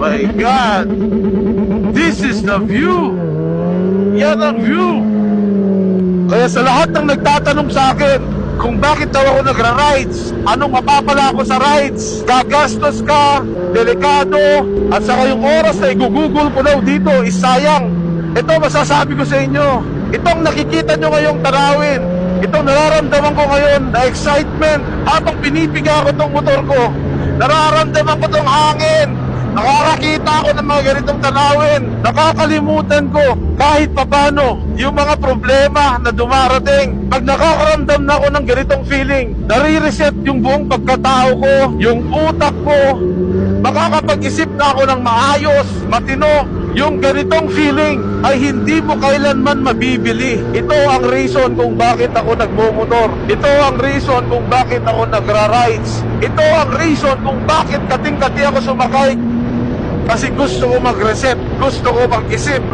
my God! This is the view! Yan ang view! Kaya sa lahat ng nagtatanong sa akin kung bakit daw ako nagra-rides, anong mapapala ako sa rides, gagastos ka, delikado, at saka yung oras na igugugol ko daw dito is sayang. Ito masasabi ko sa inyo, itong nakikita nyo ngayong tanawin, itong nararamdaman ko ngayon na excitement habang pinipiga ko tong motor ko, nararamdaman ko tong hangin, nakakakita ako ng mga ganitong tanawin, nakakalimutan ko kahit papano yung mga problema na dumarating. Pag nakakaramdam na ako ng ganitong feeling, nare-reset yung buong pagkatao ko, yung utak ko, makakapag-isip na ako ng maayos, matino. Yung ganitong feeling ay hindi mo kailanman mabibili. Ito ang reason kung bakit ako nagmumotor. Ito ang reason kung bakit ako nagra-rides. Ito ang reason kung bakit kating-kati ako sumakay. Kasi gusto ko mag-reset, gusto ko mag-isip.